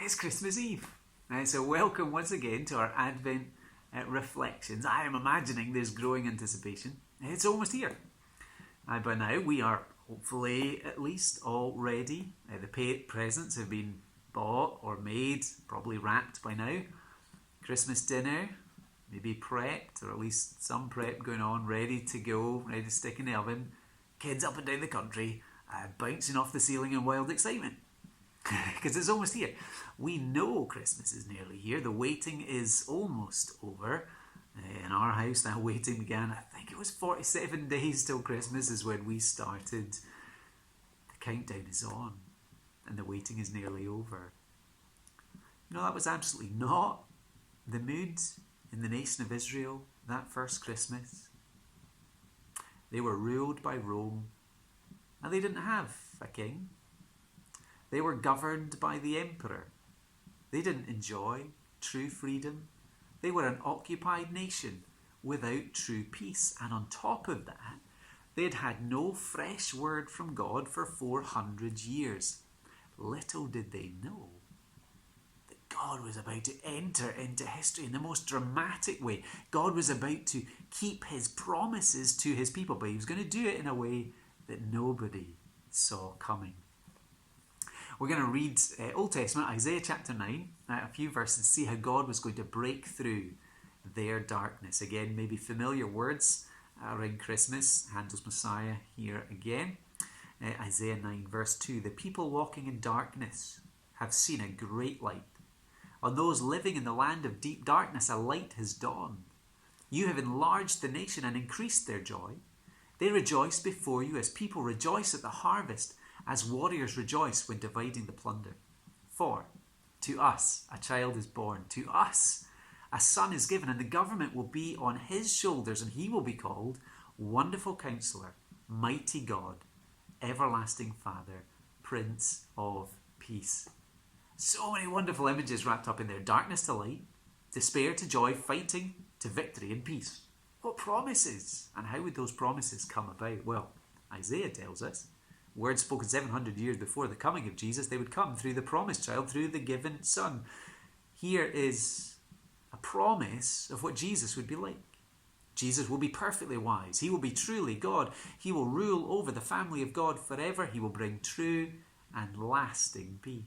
It's Christmas Eve. So welcome once again to our Advent reflections. I am imagining there's growing anticipation. It's almost here. By now we are hopefully at least all ready. The presents have been bought or made, probably wrapped by now. Christmas dinner, maybe prepped, or at least some prep going on, ready to go, ready to stick in the oven. Kids up and down the country, bouncing off the ceiling in wild excitement. Because it's almost here. We know Christmas is nearly here. The waiting is almost over. In our house, that waiting began, I think it was 47 days till Christmas is when we started. The countdown is on and the waiting is nearly over. No, that was absolutely not the mood in the nation of Israel that first Christmas. They were ruled by Rome and they didn't have a king. They were governed by the emperor. They didn't enjoy true freedom. They were an occupied nation without true peace. And on top of that, they'd had no fresh word from God for 400 years. Little did they know that God was about to enter into history in the most dramatic way. God was about to keep his promises to his people, but he was going to do it in a way that nobody saw coming. We're going to read Old Testament, Isaiah chapter 9, a few verses, see how God was going to break through their darkness. Again, maybe familiar words around Christmas. Handel's Messiah here again. Isaiah 9 verse 2, the people walking in darkness have seen a great light. On those living in the land of deep darkness, a light has dawned. You have enlarged the nation and increased their joy. They rejoice before you as people rejoice at the harvest, as warriors rejoice when dividing the plunder. For to us a child is born, to us a son is given, and the government will be on his shoulders, and he will be called Wonderful Counselor, Mighty God, Everlasting Father, Prince of Peace. So many wonderful images wrapped up in there. Darkness to light, despair to joy, fighting to victory and peace. What promises? And how would those promises come about? Well, Isaiah tells us, words spoken 700 years before the coming of Jesus, they would come through the promised child, through the given son. Here is a promise of what Jesus would be like. Jesus will be perfectly wise. He will be truly God. He will rule over the family of God forever. He will bring true and lasting peace.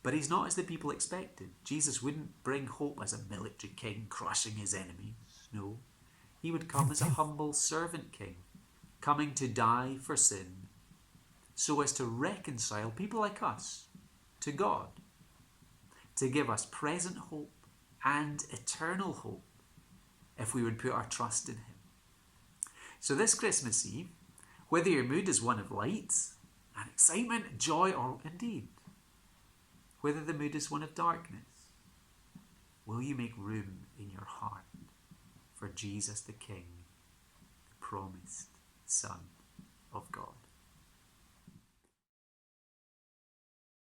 But he's not as the people expected. Jesus wouldn't bring hope as a military king crushing his enemies. No, he would come as a humble servant king, coming to die for sin, so as to reconcile people like us to God, to give us present hope and eternal hope if we would put our trust in him. So this Christmas Eve, whether your mood is one of light and excitement, joy, or indeed, whether the mood is one of darkness, will you make room in your heart for Jesus the King, the promised Son of God?